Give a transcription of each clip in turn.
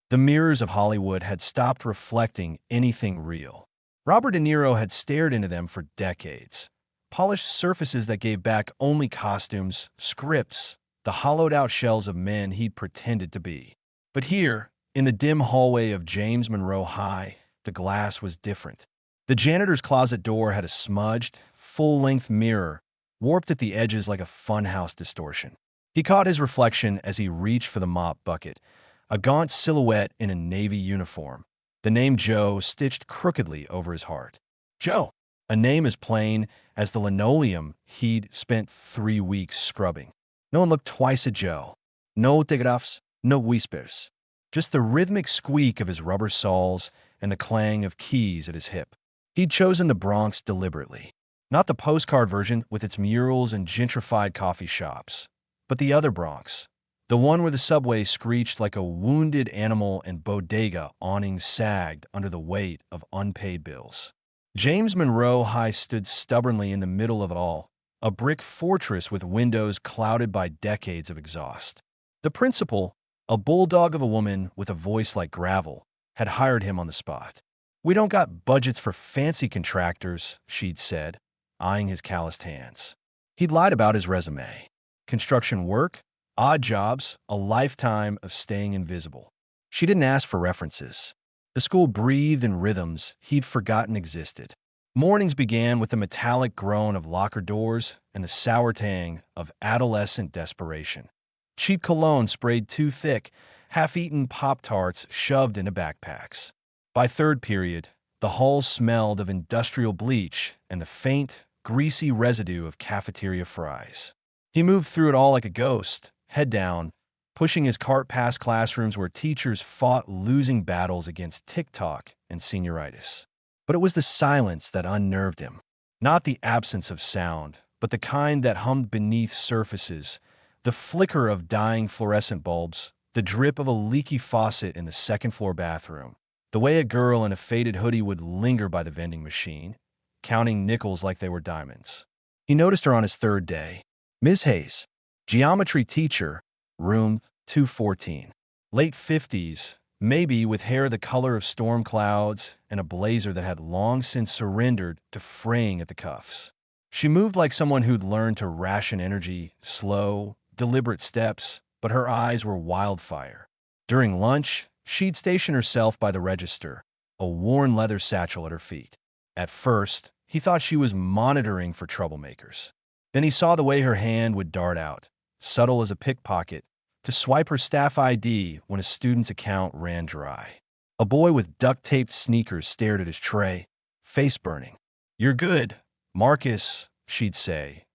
The mirrors of Hollywood had stopped reflecting anything real. Robert De Niro had stared into them for decades. Polished surfaces that gave back only costumes, scripts, the hollowed-out shells of men he'd pretended to be. But here, in the dim hallway of James Monroe High, the glass was different. The janitor's closet door had a smudged, full-length mirror, warped at the edges like a funhouse distortion. He caught his reflection as he reached for the mop bucket, a gaunt silhouette in a Navy uniform, the name Joe stitched crookedly over his heart. Joe, a name as plain as the linoleum he'd spent 3 weeks scrubbing. No one looked twice at Joe. No telegraphs, no whispers. Just the rhythmic squeak of his rubber soles and the clang of keys at his hip. He'd chosen the Bronx deliberately. Not the postcard version with its murals and gentrified coffee shops, but the other Bronx. The one where the subway screeched like a wounded animal and bodega awnings sagged under the weight of unpaid bills. James Monroe High stood stubbornly in the middle of it all, a brick fortress with windows clouded by decades of exhaust. The principal, a bulldog of a woman with a voice like gravel, had hired him on the spot. "We don't got budgets for fancy contractors," she'd said, eyeing his calloused hands. He'd lied about his resume. Construction work, odd jobs, a lifetime of staying invisible. She didn't ask for references. The school breathed in rhythms he'd forgotten existed. Mornings began with the metallic groan of locker doors and the sour tang of adolescent desperation. Cheap cologne sprayed too thick, half-eaten Pop-Tarts shoved into backpacks. By third period, the halls smelled of industrial bleach and the faint, greasy residue of cafeteria fries. He moved through it all like a ghost, head down, pushing his cart past classrooms where teachers fought losing battles against TikTok and senioritis. But it was the silence that unnerved him. Not the absence of sound, but the kind that hummed beneath surfaces, the flicker of dying fluorescent bulbs, the drip of a leaky faucet in the second-floor bathroom, the way a girl in a faded hoodie would linger by the vending machine, counting nickels like they were diamonds. He noticed her on his third day. Ms. Hayes, geometry teacher, room 214. Late 50s, maybe with hair the color of storm clouds and a blazer that had long since surrendered to fraying at the cuffs. She moved like someone who'd learned to ration energy, slow, deliberate steps, but her eyes were wildfire. During lunch, she'd station herself by the register, a worn leather satchel at her feet. At first, he thought she was monitoring for troublemakers. Then he saw the way her hand would dart out, subtle as a pickpocket, to swipe her staff ID when a student's account ran dry. A boy with duct-taped sneakers stared at his tray, face burning. "You're good, Marcus," she'd say,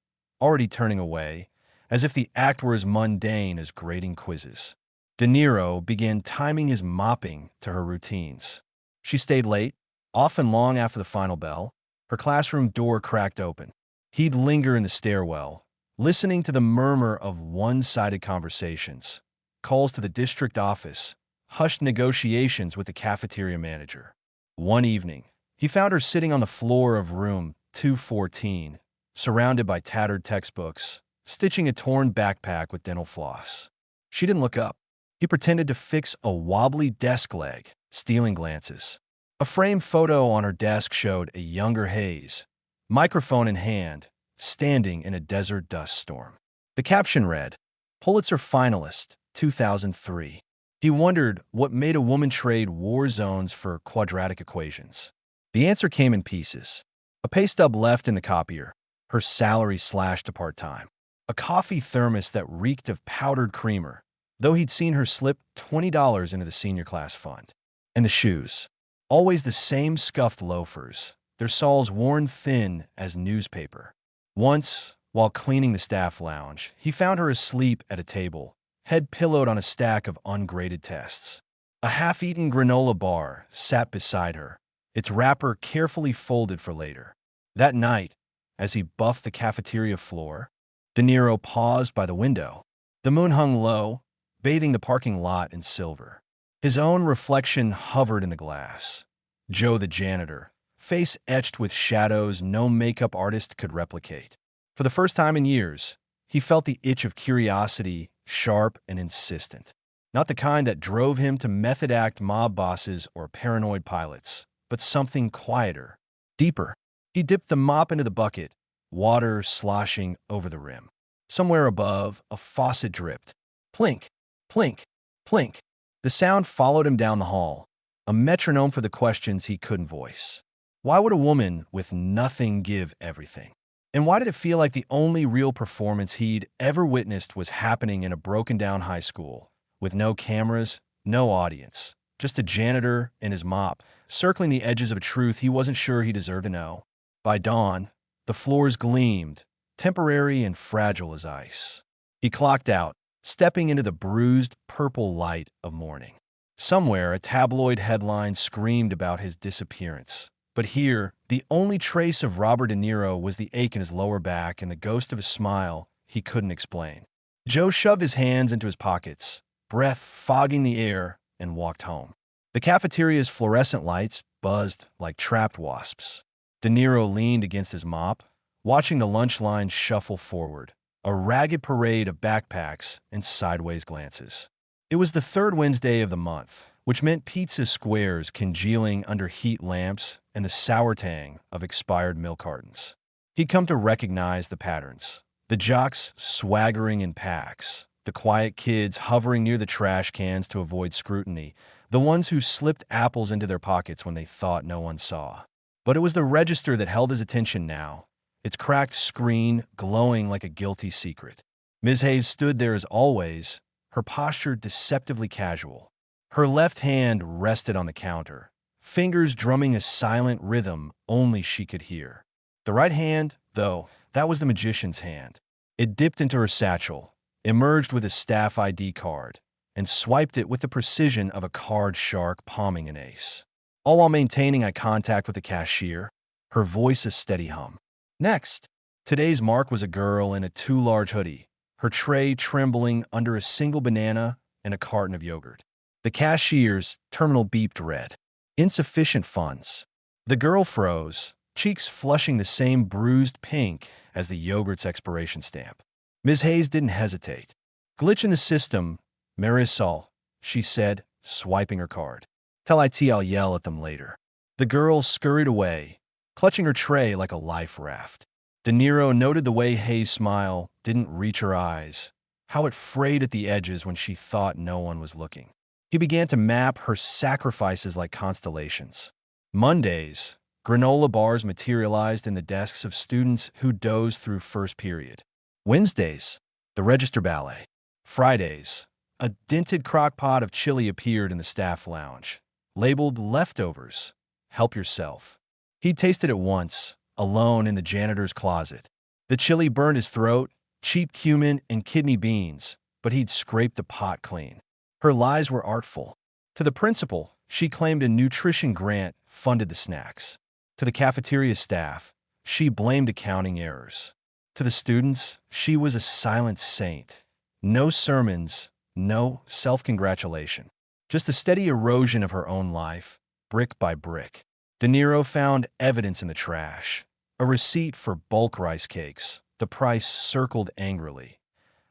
already turning away, as if the act were as mundane as grading quizzes. De Niro began timing his mopping to her routines. She stayed late, often long after the final bell. Her classroom door cracked open. He'd linger in the stairwell, listening to the murmur of one-sided conversations, calls to the district office, hushed negotiations with the cafeteria manager. One evening, he found her sitting on the floor of room 214, surrounded by tattered textbooks, stitching a torn backpack with dental floss. She didn't look up. He pretended to fix a wobbly desk leg, stealing glances. A framed photo on her desk showed a younger Hayes, microphone in hand, standing in a desert dust storm. The caption read, "Pulitzer finalist, 2003. He wondered what made a woman trade war zones for quadratic equations. The answer came in pieces. A pay stub left in the copier, her salary slashed to part-time. A coffee thermos that reeked of powdered creamer, though he'd seen her slip $20 into the senior class fund. And the shoes. Always the same scuffed loafers, their soles worn thin as newspaper. Once, while cleaning the staff lounge, he found her asleep at a table, head pillowed on a stack of ungraded tests. A half-eaten granola bar sat beside her, its wrapper carefully folded for later. That night, as he buffed the cafeteria floor, De Niro paused by the window. The moon hung low, bathing the parking lot in silver. His own reflection hovered in the glass. Joe the janitor, face etched with shadows no makeup artist could replicate. For the first time in years, he felt the itch of curiosity, sharp and insistent. Not the kind that drove him to method-act mob bosses or paranoid pilots, but something quieter, deeper. He dipped the mop into the bucket, water sloshing over the rim. Somewhere above, a faucet dripped. Plink, plink, plink. The sound followed him down the hall, a metronome for the questions he couldn't voice. Why would a woman with nothing give everything? And why did it feel like the only real performance he'd ever witnessed was happening in a broken-down high school, with no cameras, no audience, just a janitor and his mop, circling the edges of a truth he wasn't sure he deserved to know? By dawn, the floors gleamed, temporary and fragile as ice. He clocked out, stepping into the bruised, purple light of morning. Somewhere, a tabloid headline screamed about his disappearance. But here, the only trace of Robert De Niro was the ache in his lower back and the ghost of a smile he couldn't explain. Joe shoved his hands into his pockets, breath fogging the air, and walked home. The cafeteria's fluorescent lights buzzed like trapped wasps. De Niro leaned against his mop, watching the lunch line shuffle forward, a ragged parade of backpacks and sideways glances. It was the third Wednesday of the month, which meant pizza squares congealing under heat lamps and the sour tang of expired milk cartons. He'd come to recognize the patterns. The jocks swaggering in packs, the quiet kids hovering near the trash cans to avoid scrutiny, the ones who slipped apples into their pockets when they thought no one saw. But it was the register that held his attention now, its cracked screen glowing like a guilty secret. Ms. Hayes stood there as always, her posture deceptively casual. Her left hand rested on the counter, fingers drumming a silent rhythm only she could hear. The right hand, though, that was the magician's hand. It dipped into her satchel, emerged with a staff ID card, and swiped it with the precision of a card shark palming an ace. All while maintaining eye contact with the cashier, her voice a steady hum. Next, today's mark was a girl in a too-large hoodie, her tray trembling under a single banana and a carton of yogurt. The cashier's terminal beeped red. Insufficient funds. The girl froze, cheeks flushing the same bruised pink as the yogurt's expiration stamp. Ms. Hayes didn't hesitate. Glitch in the system, Marisol, she said, swiping her card. Tell IT I'll yell at them later. The girl scurried away, clutching her tray like a life raft. De Niro noted the way Hayes' smile didn't reach her eyes, how it frayed at the edges when she thought no one was looking. He began to map her sacrifices like constellations. Mondays, granola bars materialized in the desks of students who dozed through first period. Wednesdays, the register ballet. Fridays, a dented crock pot of chili appeared in the staff lounge, labeled leftovers. Help yourself. He tasted it once, alone in the janitor's closet. The chili burned his throat, cheap cumin and kidney beans, but he'd scraped the pot clean. Her lies were artful. To the principal, she claimed a nutrition grant funded the snacks. To the cafeteria staff, she blamed accounting errors. To the students, she was a silent saint. No sermons, no self-congratulation. Just the steady erosion of her own life, brick by brick. De Niro found evidence in the trash. A receipt for bulk rice cakes, the price circled angrily.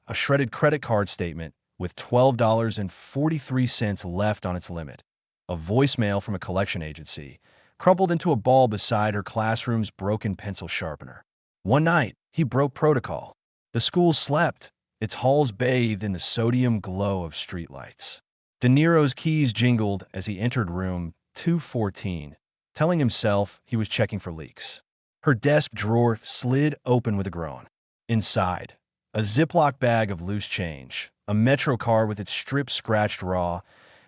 A shredded credit card statement with $12.43 left on its limit. A voicemail from a collection agency, crumpled into a ball beside her classroom's broken pencil sharpener. One night, he broke protocol. The school slept, its halls bathed in the sodium glow of streetlights. De Niro's keys jingled as he entered room 214, telling himself he was checking for leaks. Her desk drawer slid open with a groan. Inside, a Ziploc bag of loose change, a Metro card with its strip scratched raw,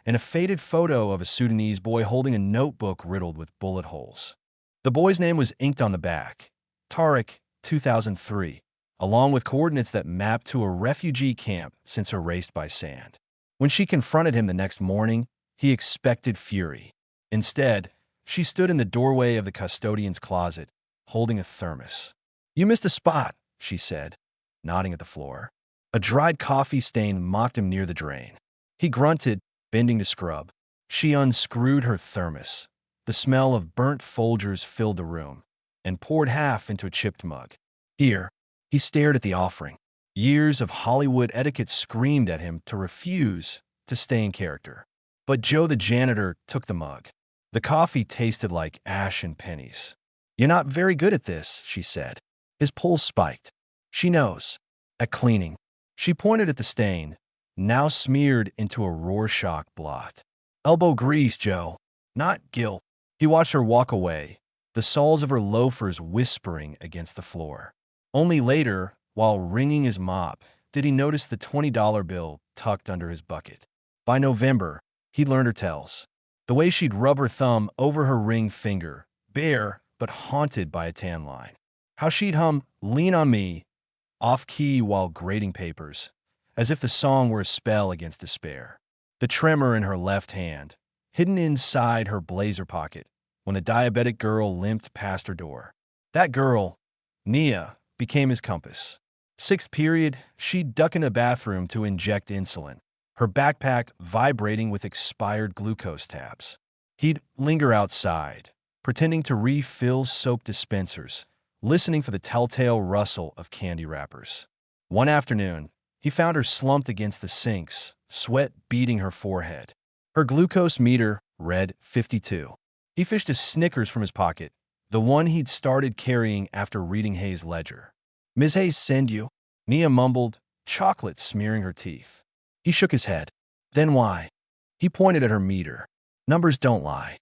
and a faded photo of a Sudanese boy holding a notebook riddled with bullet holes. The boy's name was inked on the back, Tariq, 2003, along with coordinates that mapped to a refugee camp since erased by sand. When she confronted him the next morning, he expected fury. Instead, she stood in the doorway of the custodian's closet, holding a thermos. "You missed a spot," she said, nodding at the floor. A dried coffee stain mocked him near the drain. He grunted, bending to scrub. She unscrewed her thermos. The smell of burnt Folgers filled the room, and poured half into a chipped mug. Here, he stared at the offering. Years of Hollywood etiquette screamed at him to refuse, to stay in character. But Joe the janitor took the mug. The coffee tasted like ash and pennies. "You're not very good at this," she said. His pulse spiked. "She knows." At cleaning, she pointed at the stain, now smeared into a Rorschach blot. "Elbow grease, Joe, not guilt." He watched her walk away, the soles of her loafers whispering against the floor. Only later, while wringing his mop, did he notice the $20 bill tucked under his bucket. By November, he'd learned her tells. The way she'd rub her thumb over her ring finger, bare but haunted by a tan line. How she'd hum "Lean on Me" off-key while grading papers, as if the song were a spell against despair. The tremor in her left hand, hidden inside her blazer pocket, when a diabetic girl limped past her door. That girl, Nia, became his compass. Sixth period, she'd duck in a bathroom to inject insulin, her backpack vibrating with expired glucose tabs. He'd linger outside, pretending to refill soap dispensers, listening for the telltale rustle of candy wrappers. One afternoon, he found her slumped against the sinks, sweat beading her forehead. Her glucose meter read 52. He fished a Snickers from his pocket, the one he'd started carrying after reading Hayes' ledger. "Ms. Hayes send you?" Nia mumbled, chocolate smearing her teeth. He shook his head. "Then why?" He pointed at her meter. "Numbers don't lie."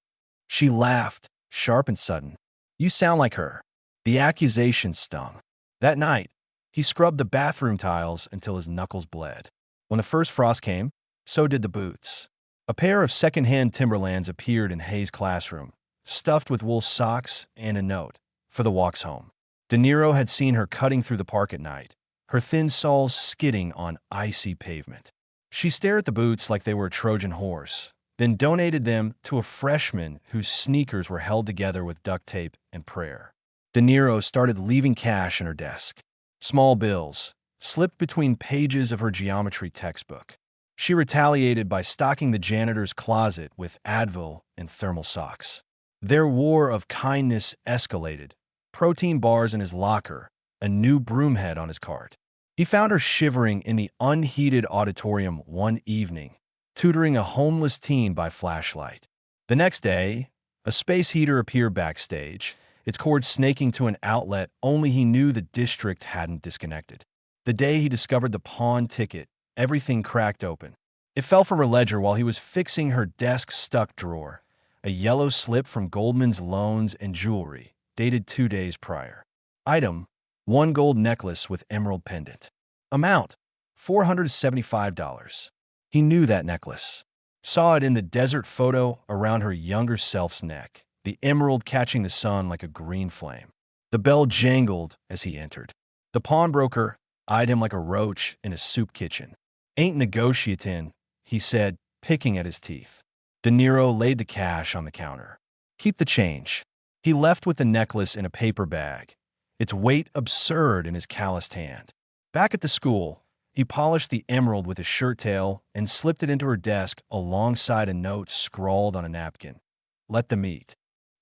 She laughed, sharp and sudden. "You sound like her." The accusation stung. That night, he scrubbed the bathroom tiles until his knuckles bled. When the first frost came, so did the boots. A pair of second-hand Timberlands appeared in Hayes' classroom, stuffed with wool socks and a note for the walks home. De Niro had seen her cutting through the park at night, her thin soles skidding on icy pavement. She stared at the boots like they were a Trojan horse, then donated them to a freshman whose sneakers were held together with duct tape and prayer. De Niro started leaving cash in her desk. Small bills slipped between pages of her geometry textbook. She retaliated by stocking the janitor's closet with Advil and thermal socks. Their war of kindness escalated. Protein bars in his locker, a new broom head on his cart. He found her shivering in the unheated auditorium one evening, tutoring a homeless teen by flashlight. The next day, a space heater appeared backstage, its cord snaking to an outlet only he knew the district hadn't disconnected. The day he discovered the pawn ticket, everything cracked open. It fell from her ledger while he was fixing her desk-stuck drawer, a yellow slip from Goldman's loans and jewelry, dated 2 days prior. Item: 1 gold necklace with emerald pendant. Amount: $475. He knew that necklace. Saw it in the desert photo around her younger self's neck, the emerald catching the sun like a green flame. The bell jangled as he entered. The pawnbroker eyed him like a roach in a soup kitchen. "Ain't negotiatin'," he said, picking at his teeth. De Niro laid the cash on the counter. "Keep the change." He left with the necklace in a paper bag, its weight absurd in his calloused hand. Back at the school, he polished the emerald with his shirt tail and slipped it into her desk alongside a note scrawled on a napkin. "Let them eat."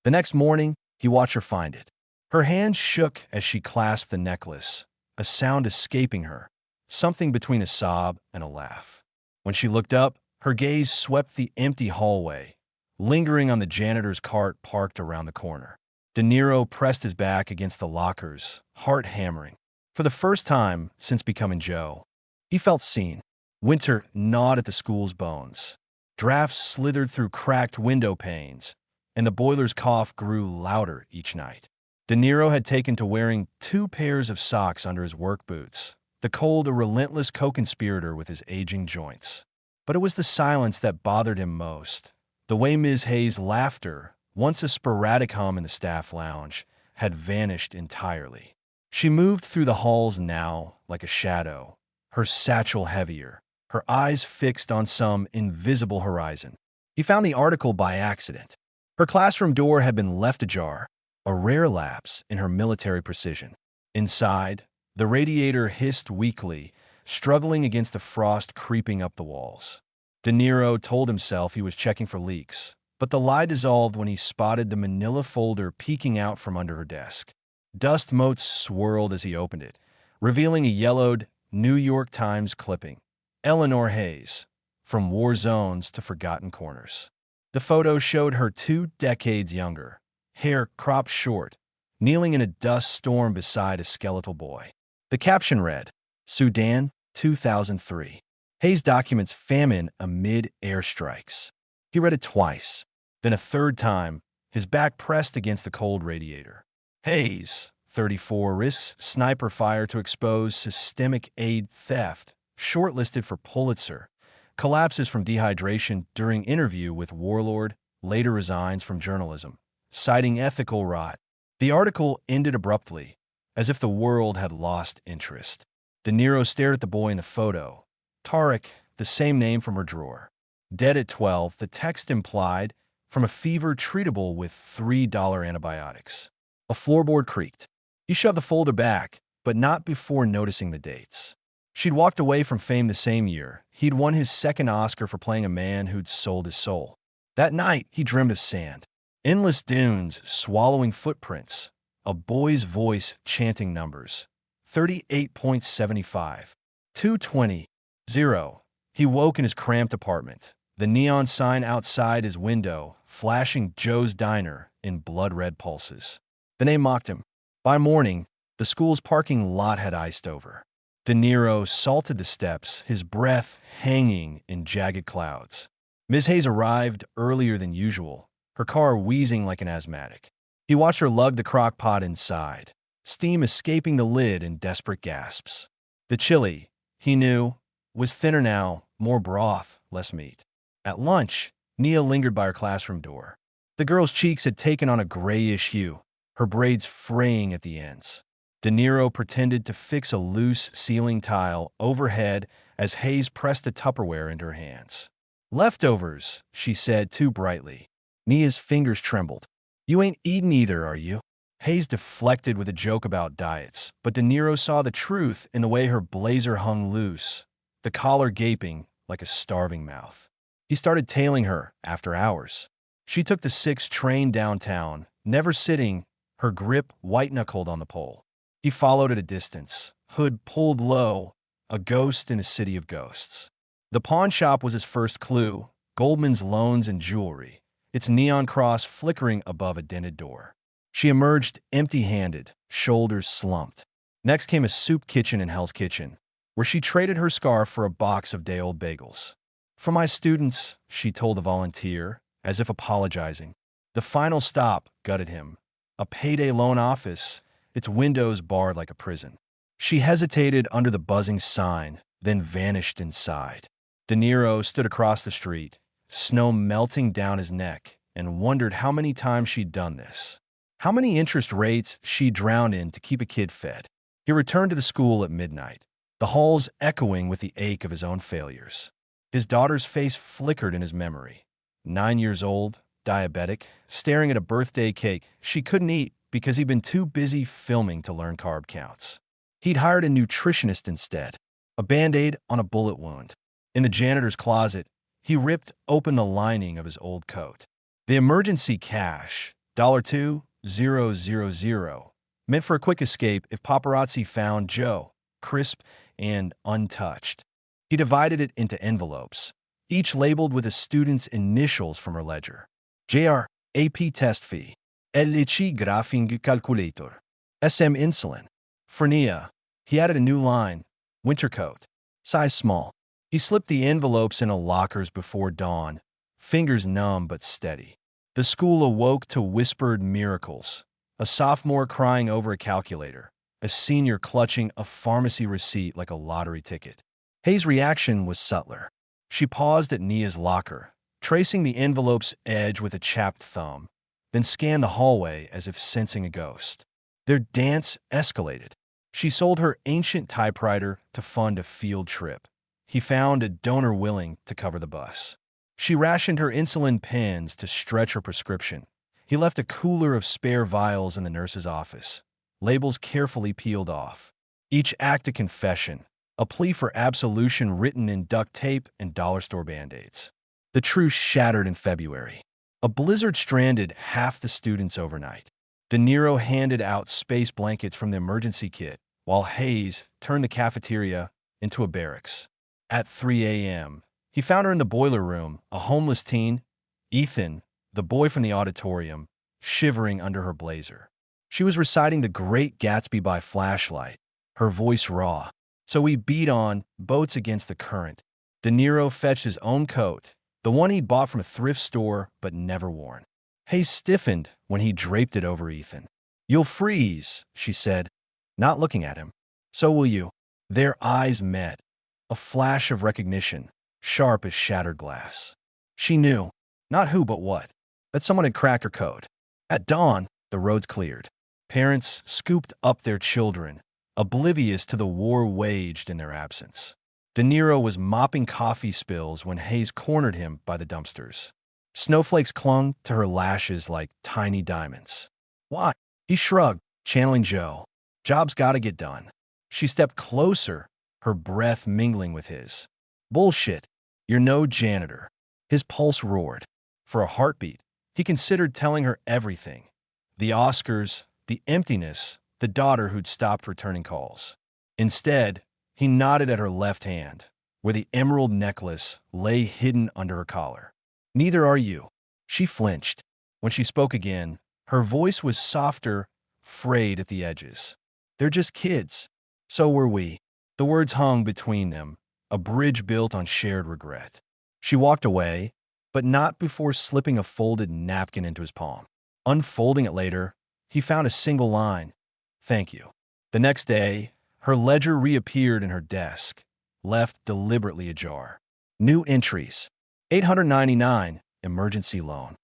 The next morning, he watched her find it. Her hand shook as she clasped the necklace, a sound escaping her, something between a sob and a laugh. When she looked up, her gaze swept the empty hallway, lingering on the janitor's cart parked around the corner. De Niro pressed his back against the lockers, heart hammering. For the first time since becoming Joe, he felt seen. Winter gnawed at the school's bones. Drafts slithered through cracked window panes, and the boiler's cough grew louder each night. De Niro had taken to wearing 2 pairs of socks under his work boots, the cold a relentless co-conspirator with his aging joints. But it was the silence that bothered him most. The way Ms. Hayes' laughter, once a sporadic hum in the staff lounge, had vanished entirely. She moved through the halls now like a shadow, her satchel heavier, her eyes fixed on some invisible horizon. He found the article by accident. Her classroom door had been left ajar, a rare lapse in her military precision. Inside, the radiator hissed weakly, struggling against the frost creeping up the walls. De Niro told himself he was checking for leaks, but the lie dissolved when he spotted the manila folder peeking out from under her desk. Dust motes swirled as he opened it, revealing a yellowed New York Times clipping. Eleanor Hayes, from war zones to forgotten corners. The photo showed her 2 decades younger, hair cropped short, kneeling in a dust storm beside a skeletal boy. The caption read, Sudan, 2003. Hayes documents famine amid airstrikes. He read it twice, then a third time, his back pressed against the cold radiator. Hayes, 34, risks sniper fire to expose systemic aid theft, shortlisted for Pulitzer, collapses from dehydration during interview with warlord, later resigns from journalism, citing ethical rot. The article ended abruptly, as if the world had lost interest. De Niro stared at the boy in the photo. Tariq, the same name from her drawer. Dead at 12, the text implied, from a fever treatable with $3 antibiotics. A floorboard creaked. He shoved the folder back, but not before noticing the dates. She'd walked away from fame the same year. He'd won his second Oscar for playing a man who'd sold his soul. That night, he dreamed of sand. Endless dunes, swallowing footprints. A boy's voice chanting numbers. 38.75. 220. 0. He woke in his cramped apartment. The neon sign outside his window, flashing Joe's Diner in blood-red pulses. The name mocked him. By morning, the school's parking lot had iced over. De Niro salted the steps, his breath hanging in jagged clouds. Ms. Hayes arrived earlier than usual, her car wheezing like an asthmatic. He watched her lug the crock pot inside, steam escaping the lid in desperate gasps. The chili, he knew, was thinner now, more broth, less meat. At lunch, Nia lingered by her classroom door. The girl's cheeks had taken on a grayish hue, her braids fraying at the ends. De Niro pretended to fix a loose ceiling tile overhead as Hayes pressed a Tupperware into her hands. Leftovers, she said too brightly. Nia's fingers trembled. You ain't eaten either, are you? Hayes deflected with a joke about diets, but De Niro saw the truth in the way her blazer hung loose, the collar gaping like a starving mouth. He started tailing her after hours. She took the 6 train downtown, never sitting, her grip white-knuckled on the pole. He followed at a distance, hood pulled low, a ghost in a city of ghosts. The pawn shop was his first clue, Goldman's loans and jewelry, its neon cross flickering above a dented door. She emerged empty-handed, shoulders slumped. Next came a soup kitchen in Hell's Kitchen, where she traded her scarf for a box of day-old bagels. For my students, she told the volunteer, as if apologizing. The final stop gutted him. A payday loan office, its windows barred like a prison. She hesitated under the buzzing sign, then vanished inside. De Niro stood across the street, snow melting down his neck, and wondered how many times she'd done this. How many interest rates she'd drowned in to keep a kid fed. He returned to the school at midnight, the halls echoing with the ache of his own failures. His daughter's face flickered in his memory. 9 years old, diabetic, staring at a birthday cake she couldn't eat because he'd been too busy filming to learn carb counts. He'd hired a nutritionist instead, a Band-Aid on a bullet wound. In the janitor's closet, he ripped open the lining of his old coat. The emergency cash, $2,000, meant for a quick escape if paparazzi found Joe, crisp and untouched. He divided it into envelopes, each labeled with a student's initials from her ledger. JR, AP test fee. LC graphing calculator. SM insulin. For Nia, he added a new line, winter coat, size small. He slipped the envelopes into lockers before dawn, fingers numb but steady. The school awoke to whispered miracles, a sophomore crying over a calculator, a senior clutching a pharmacy receipt like a lottery ticket. Hayes' reaction was subtler. She paused at Nia's locker, tracing the envelope's edge with a chapped thumb, then scanned the hallway as if sensing a ghost. Their dance escalated. She sold her ancient typewriter to fund a field trip. He found a donor willing to cover the bus. She rationed her insulin pens to stretch her prescription. He left a cooler of spare vials in the nurse's office, labels carefully peeled off. Each act a confession, a plea for absolution written in duct tape and dollar store Band-Aids. The truce shattered in February. A blizzard stranded half the students overnight. De Niro handed out space blankets from the emergency kit, while Hayes turned the cafeteria into a barracks. At 3 a.m., He found her in the boiler room, a homeless teen, Ethan, the boy from the auditorium, shivering under her blazer. She was reciting The Great Gatsby by flashlight, her voice raw. So we beat on, boats against the current. De Niro fetched his own coat, the one he'd bought from a thrift store but never worn. Hayes stiffened when he draped it over Ethan. "You'll freeze," she said, not looking at him. "So will you." Their eyes met. A flash of recognition, sharp as shattered glass. She knew, not who but what, that someone had cracked her code. At dawn, the roads cleared. Parents scooped up their children, oblivious to the war waged in their absence. De Niro was mopping coffee spills when Hayes cornered him by the dumpsters. Snowflakes clung to her lashes like tiny diamonds. "Why?" He shrugged, channeling Joe. "Job's gotta get done." She stepped closer, her breath mingling with his. "Bullshit. You're no janitor." His pulse roared. For a heartbeat, he considered telling her everything. The Oscars, the emptiness, the daughter who'd stopped returning calls. Instead, he nodded at her left hand, where the emerald necklace lay hidden under her collar. "Neither are you." She flinched. When she spoke again, her voice was softer, frayed at the edges. "They're just kids. So were we." The words hung between them, a bridge built on shared regret. She walked away, but not before slipping a folded napkin into his palm. Unfolding it later, he found a single line, "Thank you." The next day, her ledger reappeared in her desk, left deliberately ajar. New entries: $899, emergency loan.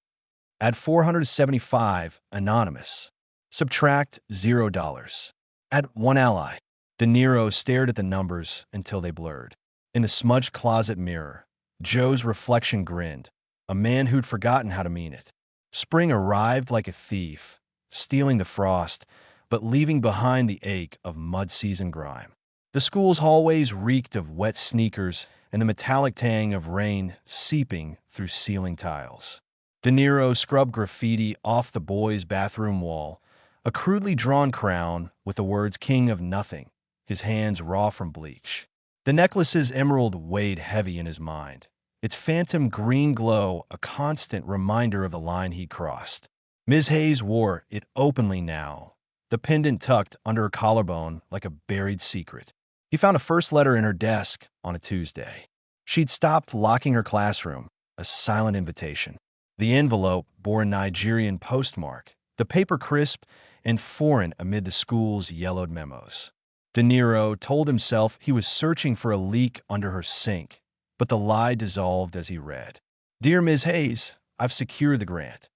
Add $475, anonymous. Subtract $0. Add one ally. De Niro stared at the numbers until they blurred. In the smudged closet mirror, Joe's reflection grinned, a man who'd forgotten how to mean it. Spring arrived like a thief, stealing the frost, but leaving behind the ache of mud-season grime. The school's hallways reeked of wet sneakers and the metallic tang of rain seeping through ceiling tiles. De Niro scrubbed graffiti off the boys' bathroom wall, a crudely drawn crown with the words "King of Nothing," his hands raw from bleach. The necklace's emerald weighed heavy in his mind, its phantom green glow a constant reminder of the line he'd crossed. Ms. Hayes wore it openly now, the pendant tucked under her collarbone like a buried secret. He found a first letter in her desk on a Tuesday. She'd stopped locking her classroom, a silent invitation. The envelope bore a Nigerian postmark, the paper crisp and foreign amid the school's yellowed memos. De Niro told himself he was searching for a leak under her sink, but the lie dissolved as he read. "Dear Ms. Hayes, I've secured the grant.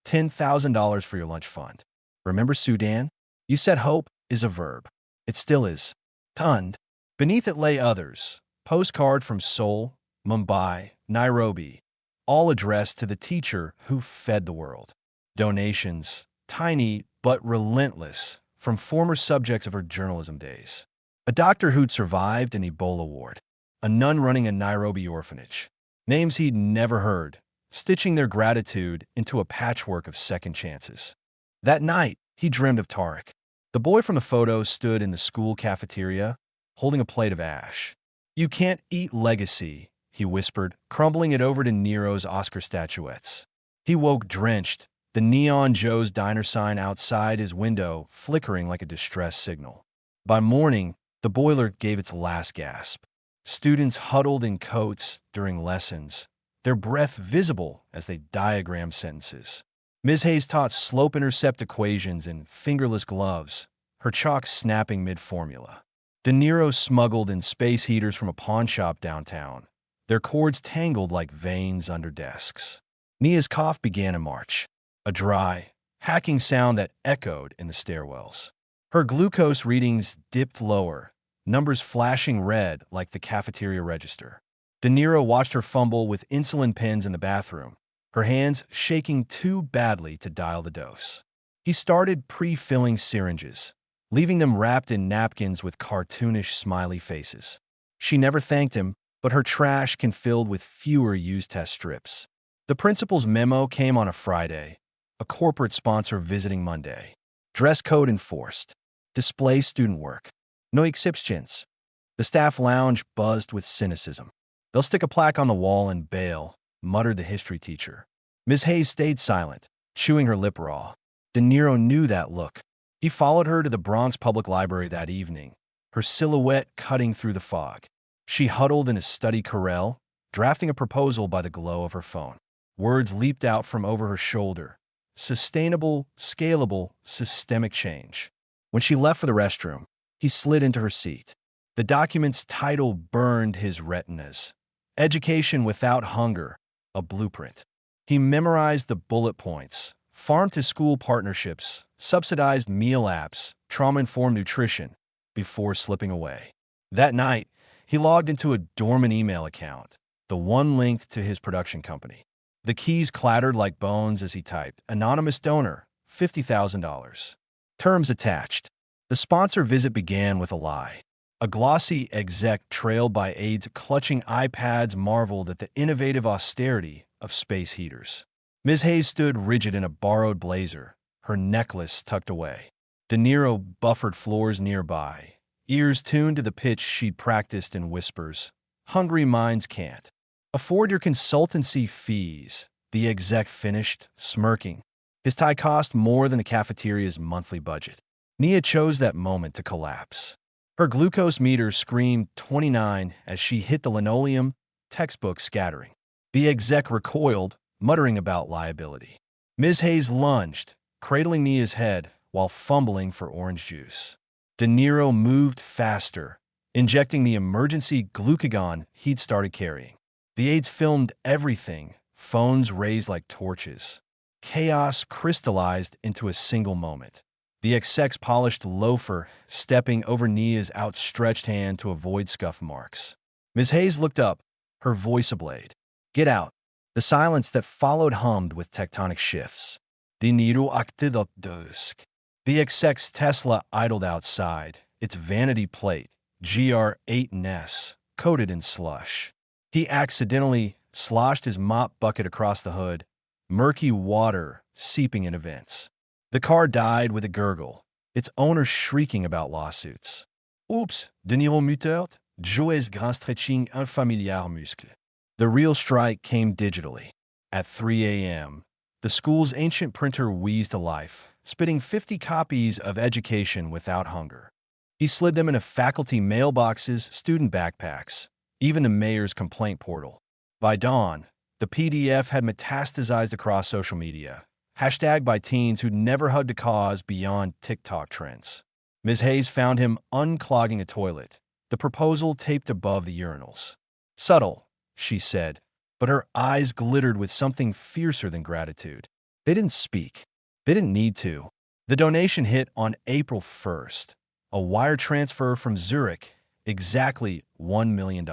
$10,000 for your lunch fund. Remember Sudan? You said hope is a verb. It still is. Tund." Beneath it lay others, postcard from Seoul, Mumbai, Nairobi, all addressed to the teacher who fed the world. Donations, tiny but relentless, from former subjects of her journalism days. A doctor who'd survived an Ebola ward. A nun running a Nairobi orphanage. Names he'd never heard, stitching their gratitude into a patchwork of second chances. That night, he dreamed of Tariq. The boy from the photo stood in the school cafeteria, holding a plate of ash. "You can't eat legacy," he whispered, crumbling it over to Nero's Oscar statuettes. He woke drenched, the neon Joe's Diner sign outside his window flickering like a distress signal. By morning, the boiler gave its last gasp. Students huddled in coats during lessons, their breath visible as they diagrammed sentences. Ms. Hayes taught slope-intercept equations in fingerless gloves, her chalk snapping mid-formula. De Niro smuggled in space heaters from a pawnshop downtown, their cords tangled like veins under desks. Nia's cough began in March, a dry, hacking sound that echoed in the stairwells. Her glucose readings dipped lower, numbers flashing red like the cafeteria register. De Niro watched her fumble with insulin pens in the bathroom, her hands shaking too badly to dial the dose. He started pre-filling syringes, leaving them wrapped in napkins with cartoonish smiley faces. She never thanked him, but her trash can filled with fewer used test strips. The principal's memo came on a Friday, a corporate sponsor visiting Monday. Dress code enforced. Display student work. No exceptions. The staff lounge buzzed with cynicism. They'll stick a plaque on the wall and bail, muttered the history teacher. Miss Hayes stayed silent, chewing her lip raw. De Niro knew that look. He followed her to the Bronx Public Library that evening, her silhouette cutting through the fog. She huddled in a study Corel, drafting a proposal by the glow of her phone. Words leaped out from over her shoulder. Sustainable, scalable, systemic change. When she left for the restroom, he slid into her seat. The document's title burned his retinas. Education Without Hunger, a Blueprint. He memorized the bullet points: farm-to-school partnerships, subsidized meal apps, trauma-informed nutrition, before slipping away. That night, he logged into a dormant email account, the one linked to his production company. The keys clattered like bones as he typed, "Anonymous donor, $50,000. Terms attached." The sponsor visit began with a lie. A glossy exec trailed by aides clutching iPads marveled at the innovative austerity of space heaters. Ms. Hayes stood rigid in a borrowed blazer, her necklace tucked away. De Niro buffered floors nearby, ears tuned to the pitch she'd practiced in whispers. "Hungry minds can't afford your consultancy fees," the exec finished, smirking. His tie cost more than the cafeteria's monthly budget. Nia chose that moment to collapse. Her glucose meter screamed 29 as she hit the linoleum, textbook scattering. The exec recoiled, muttering about liability. Ms. Hayes lunged, cradling Nia's head while fumbling for orange juice. De Niro moved faster, injecting the emergency glucagon he'd started carrying. The aides filmed everything, phones raised like torches. Chaos crystallized into a single moment. The exec's polished loafer stepping over Nia's outstretched hand to avoid scuff marks. Ms. Hayes looked up, her voice ablade. "Get out." The silence that followed hummed with tectonic shifts. De Niro acted up dusk. The exec's Tesla idled outside, its vanity plate, GR8NS, coated in slush. He accidentally sloshed his mop bucket across the hood, murky water seeping into vents. The car died with a gurgle, its owner shrieking about lawsuits. "Oups, De Niro muteurt, jouez grand stretching unfamiliar muscle." The real strike came digitally. At 3 a.m., the school's ancient printer wheezed to life, spitting 50 copies of Education Without Hunger. He slid them into faculty mailboxes, student backpacks, even the mayor's complaint portal. By dawn, the PDF had metastasized across social media, hashtagged by teens who'd never hugged a cause beyond TikTok trends. Ms. Hayes found him unclogging a toilet, the proposal taped above the urinals. "Subtle," she said, but her eyes glittered with something fiercer than gratitude. They didn't speak. They didn't need to. The donation hit on April 1st, a wire transfer from Zurich, exactly $1 million.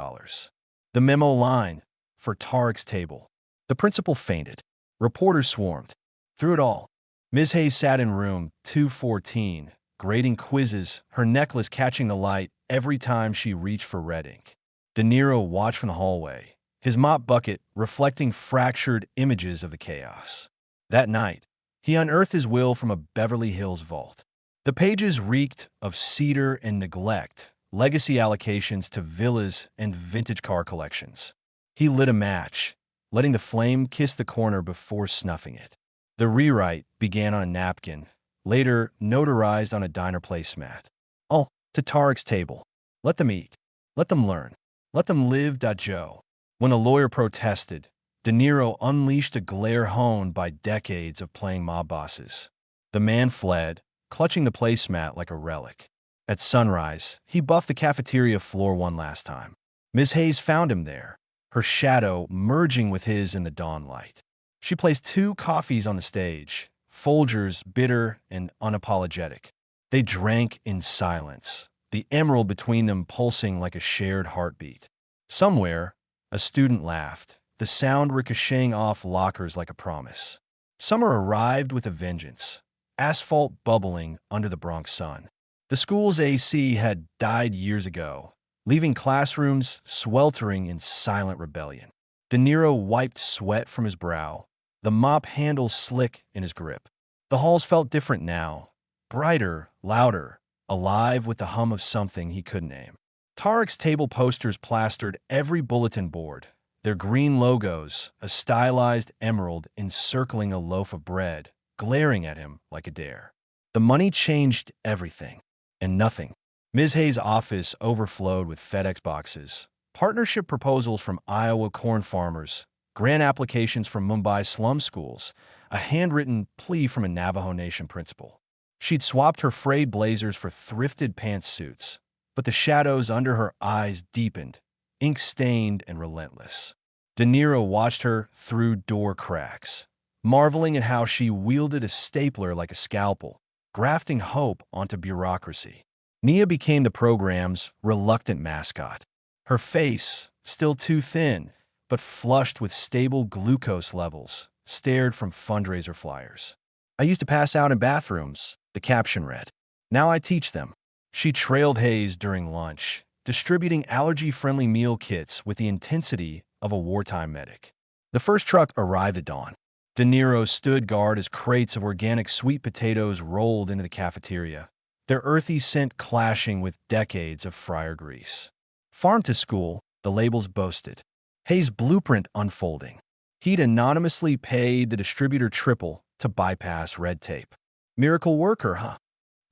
The memo line, "For Tarek's table." The principal fainted. Reporters swarmed. Through it all, Ms. Hayes sat in room 214, grading quizzes, her necklace catching the light every time she reached for red ink. De Niro watched from the hallway, his mop bucket reflecting fractured images of the chaos. That night, he unearthed his will from a Beverly Hills vault. The pages reeked of cedar and neglect, legacy allocations to villas and vintage car collections. He lit a match, letting the flame kiss the corner before snuffing it. The rewrite began on a napkin, later notarized on a diner placemat. "Oh, to Tarek's table. Let them eat. Let them learn. Let them live." Joe. When a lawyer protested, De Niro unleashed a glare honed by decades of playing mob bosses. The man fled, clutching the placemat like a relic. At sunrise, he buffed the cafeteria floor one last time. Ms. Hayes found him there, her shadow merging with his in the dawn light. She placed 2 coffees on the stage, Folgers bitter and unapologetic. They drank in silence, the emerald between them pulsing like a shared heartbeat. Somewhere, a student laughed, the sound ricocheting off lockers like a promise. Summer arrived with a vengeance, asphalt bubbling under the Bronx sun. The school's AC had died years ago, leaving classrooms sweltering in silent rebellion. De Niro wiped sweat from his brow, the mop handle slick in his grip. The halls felt different now, brighter, louder, alive with the hum of something he couldn't name. Tarek's table posters plastered every bulletin board, their green logos, a stylized emerald encircling a loaf of bread, glaring at him like a dare. The money changed everything, and nothing. Ms. Hayes' office overflowed with FedEx boxes, partnership proposals from Iowa corn farmers, grant applications from Mumbai slum schools, a handwritten plea from a Navajo Nation principal. She'd swapped her frayed blazers for thrifted pantsuits, but the shadows under her eyes deepened, ink-stained and relentless. De Niro watched her through door cracks, marveling at how she wielded a stapler like a scalpel, grafting hope onto bureaucracy. Nia became the program's reluctant mascot. Her face, still too thin, but flushed with stable glucose levels, stared from fundraiser flyers. "I used to pass out in bathrooms," the caption read. "Now I teach them." She trailed Hayes during lunch, distributing allergy-friendly meal kits with the intensity of a wartime medic. The first truck arrived at dawn. De Niro stood guard as crates of organic sweet potatoes rolled into the cafeteria, their earthy scent clashing with decades of fryer grease. Farm to school, the labels boasted. Hayes' blueprint unfolding. He'd anonymously paid the distributor triple to bypass red tape. Miracle worker, huh?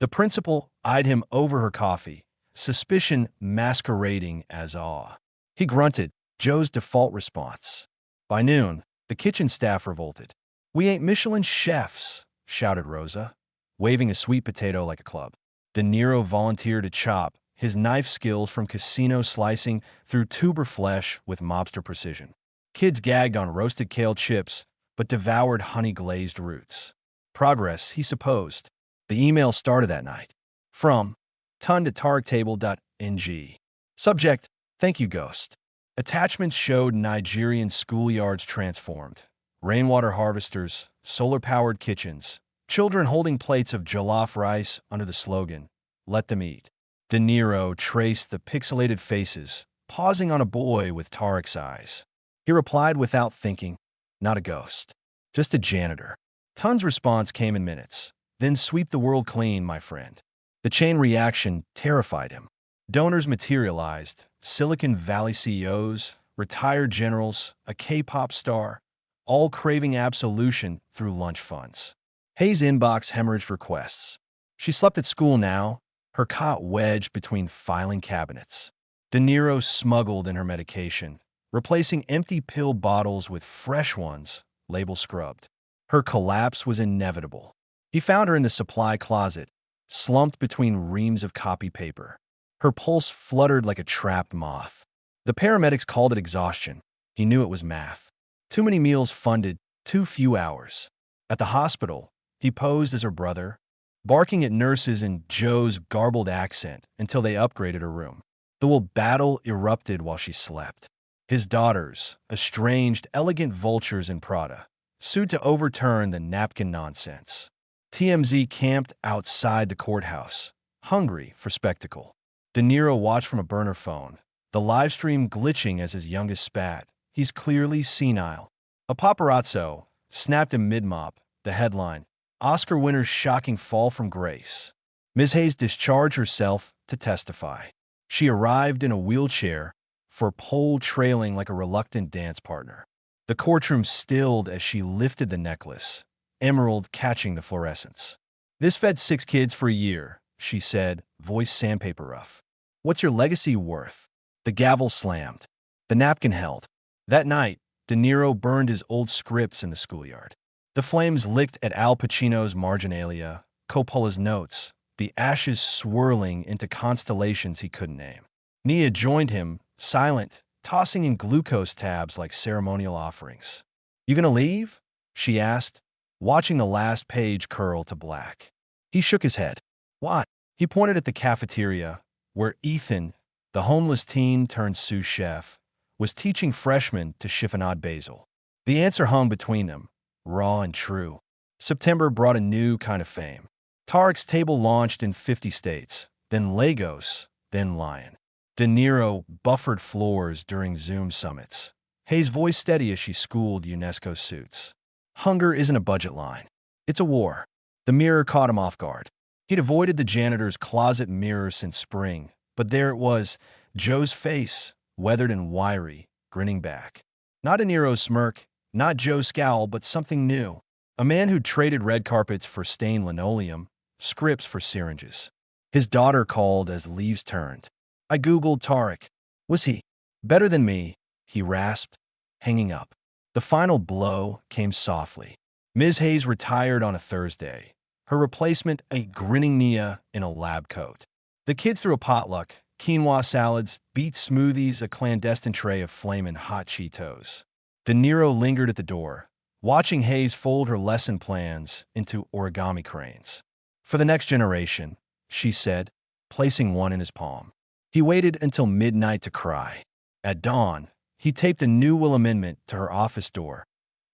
The principal eyed him over her coffee, suspicion masquerading as awe. He grunted, Joe's default response. By noon, the kitchen staff revolted. "We ain't Michelin chefs," shouted Rosa, waving a sweet potato like a club. De Niro volunteered to chop, his knife skills from casino slicing through tuber flesh with mobster precision. Kids gagged on roasted kale chips, but devoured honey-glazed roots. Progress, he supposed. The email started that night. From ton@tariktable.ng. Subject, "Thank you, Ghost." Attachments showed Nigerian schoolyards transformed. Rainwater harvesters, solar-powered kitchens, children holding plates of jollof rice under the slogan, "Let them eat." De Niro traced the pixelated faces, pausing on a boy with Tarek's eyes. He replied without thinking, "Not a ghost, just a janitor." Tun's response came in minutes. "Then sweep the world clean, my friend." The chain reaction terrified him. Donors materialized, Silicon Valley CEOs, retired generals, a K-pop star, all craving absolution through lunch funds. Hayes' inbox hemorrhaged requests. She slept at school now, her cot wedged between filing cabinets. De Niro smuggled in her medication, replacing empty pill bottles with fresh ones, label scrubbed. Her collapse was inevitable. He found her in the supply closet, slumped between reams of copy paper. Her pulse fluttered like a trapped moth. The paramedics called it exhaustion. He knew it was math. Too many meals funded, too few hours. At the hospital, he posed as her brother, barking at nurses in Joe's garbled accent until they upgraded her room. The will battle erupted while she slept. His daughters, estranged, elegant vultures in Prada, sued to overturn the napkin nonsense. TMZ camped outside the courthouse, hungry for spectacle. De Niro watched from a burner phone, the live stream glitching as his youngest spat. He's clearly senile. A paparazzo snapped him mid-mop, the headline, "Oscar winner's shocking fall from grace." Ms. Hayes discharged herself to testify. She arrived in a wheelchair, for pole trailing like a reluctant dance partner. The courtroom stilled as she lifted the necklace, emerald catching the fluorescence. "This fed 6 kids for a year," she said, voice sandpaper rough. "What's your legacy worth?" The gavel slammed. The napkin held. That night, De Niro burned his old scripts in the schoolyard. The flames licked at Al Pacino's marginalia, Coppola's notes, the ashes swirling into constellations he couldn't name. Nia joined him, silent, tossing in glucose tabs like ceremonial offerings. "You gonna leave?" she asked, watching the last page curl to black. He shook his head. "What?" He pointed at the cafeteria, where Ethan, the homeless teen turned sous chef, was teaching freshmen to chiffonade basil. The answer hung between them, raw and true. September brought a new kind of fame. Tarek's Table launched in 50 states, then Lagos, then Lion. De Niro buffered floors during Zoom summits, Hayes' voice steady as she schooled UNESCO suits. Hunger isn't a budget line. It's a war. The mirror caught him off guard. He'd avoided the janitor's closet mirror since spring, but there it was, Joe's face, weathered and wiry, grinning back. Not a Nero's smirk, not Joe's scowl, but something new. A man who'd traded red carpets for stained linoleum, scripts for syringes. His daughter called as leaves turned. I googled Tarek. Was he better than me? He rasped, hanging up. The final blow came softly. Ms. Hayes retired on a Thursday. Her replacement, a grinning Nia in a lab coat. The kids threw a potluck, quinoa salads, beet smoothies, a clandestine tray of flamin' hot Cheetos. De Niro lingered at the door, watching Hayes fold her lesson plans into origami cranes. For the next generation, she said, placing one in his palm. He waited until midnight to cry. At dawn, he taped a new will amendment to her office door.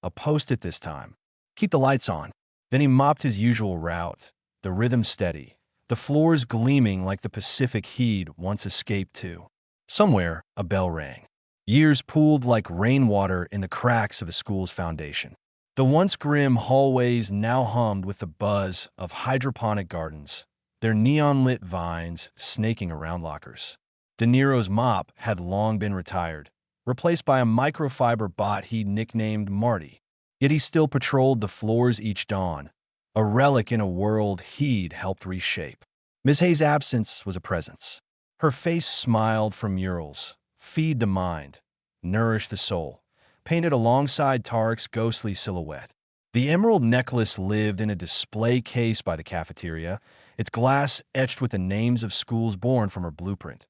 A post-it this time. Keep the lights on. Then he mopped his usual route, the rhythm steady, the floors gleaming like the Pacific he'd once escaped to. Somewhere, a bell rang. Years pooled like rainwater in the cracks of the school's foundation. The once grim hallways now hummed with the buzz of hydroponic gardens, their neon-lit vines snaking around lockers. De Niro's mop had long been retired, replaced by a microfiber bot he'd nicknamed Marty. Yet he still patrolled the floors each dawn, a relic in a world he'd helped reshape. Miss Hayes' absence was a presence. Her face smiled from murals, feed the mind, nourish the soul, painted alongside Tarek's ghostly silhouette. The emerald necklace lived in a display case by the cafeteria, its glass etched with the names of schools born from her blueprint.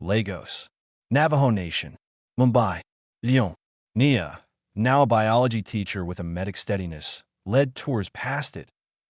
Lagos, Navajo Nation, Mumbai, Lyon. Nia, now a biology teacher with a medic steadiness, led tours past it,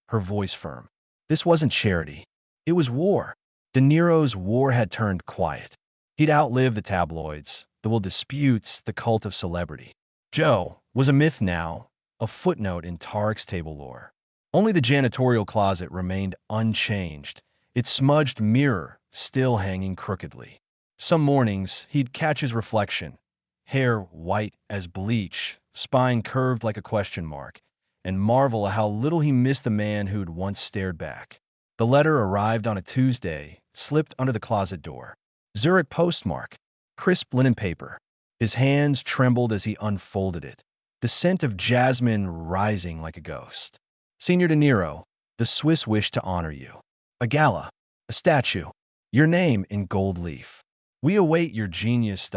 her voice firm. This wasn't charity. It was war. De Niro's war had turned quiet. He'd outlived the tabloids, the will disputes, the cult of celebrity. Joe was a myth now, a footnote in Tarek's table lore. Only the janitorial closet remained unchanged, its smudged mirror still hanging crookedly. Some mornings, he'd catch his reflection, hair white as bleach, spine curved like a question mark, and marvel at how little he missed the man who'd once stared back. The letter arrived on a Tuesday, slipped under the closet door. Zurich postmark, crisp linen paper. His hands trembled as he unfolded it, the scent of jasmine rising like a ghost. Senior De Niro, the Swiss wish to honor you. A gala, a statue, your name in gold leaf. We await your genius.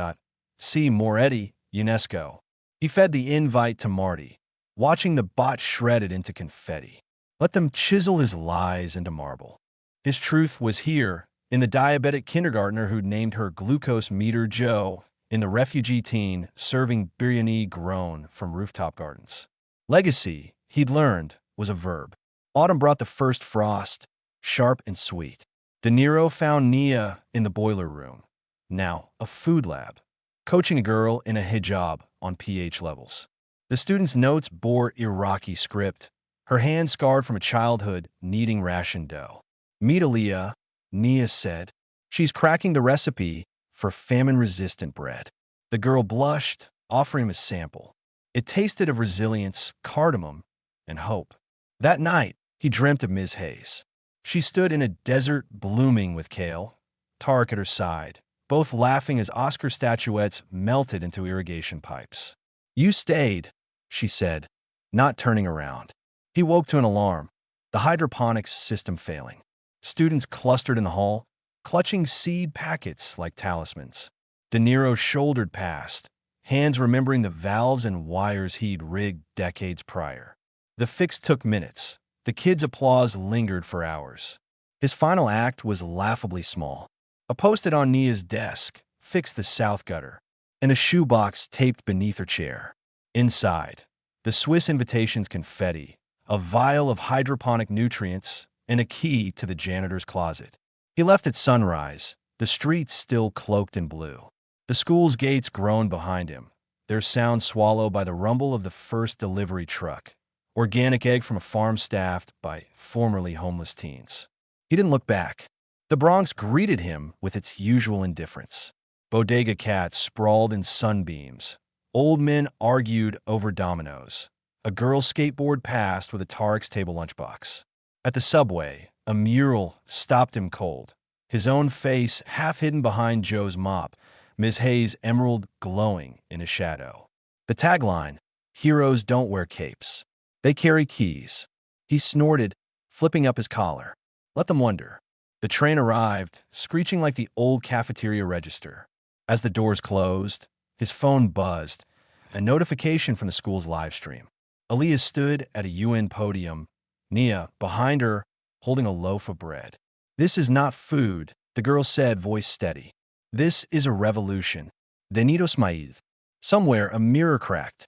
C. Moretti, UNESCO. He fed the invite to Marty, watching the bot shredded into confetti. Let them chisel his lies into marble. His truth was here, in the diabetic kindergartner who'd named her glucose meter Joe, in the refugee teen serving biryani grown from rooftop gardens. Legacy, he'd learned, was a verb. Autumn brought the first frost, sharp and sweet. De Niro found Nia in the boiler room, now a food lab, coaching a girl in a hijab on pH levels. The student's notes bore Iraqi script, her hand scarred from a childhood kneading ration dough. Meet Aaliyah, Nia said. She's cracking the recipe for famine-resistant bread. The girl blushed, offering him a sample. It tasted of resilience, cardamom, and hope. That night, he dreamt of Ms. Hayes. She stood in a desert blooming with kale, Tarek at her side, both laughing as Oscar statuettes melted into irrigation pipes. You stayed, she said, not turning around. He woke to an alarm, the hydroponics system failing. Students clustered in the hall, clutching seed packets like talismans. De Niro shouldered past, hands remembering the valves and wires he'd rigged decades prior. The fix took minutes. The kids' applause lingered for hours. His final act was laughably small. A post-it on Nia's desk fixed the south gutter, and a shoebox taped beneath her chair. Inside, the Swiss invitation's confetti, a vial of hydroponic nutrients, and a key to the janitor's closet. He left at sunrise, the streets still cloaked in blue. The school's gates groaned behind him, their sound swallowed by the rumble of the first delivery truck, organic egg from a farm staffed by formerly homeless teens. He didn't look back. The Bronx greeted him with its usual indifference. Bodega cats sprawled in sunbeams. Old men argued over dominoes. A girl skateboard passed with a Tarek's table lunchbox. At the subway, a mural stopped him cold. his own face half hidden behind Joe's mop, Ms. Hayes' emerald glowing in a shadow. The tagline, "Heroes don't wear capes. They carry keys." He snorted, flipping up his collar. Let them wonder. The train arrived, screeching like the old cafeteria register. As the doors closed, his phone buzzed, a notification from the school's live stream. Alias stood at a UN podium, Nia behind her, holding a loaf of bread. "This is not food," the girl said, voice steady. "This is a revolution." Denito smiled. Somewhere, a mirror cracked,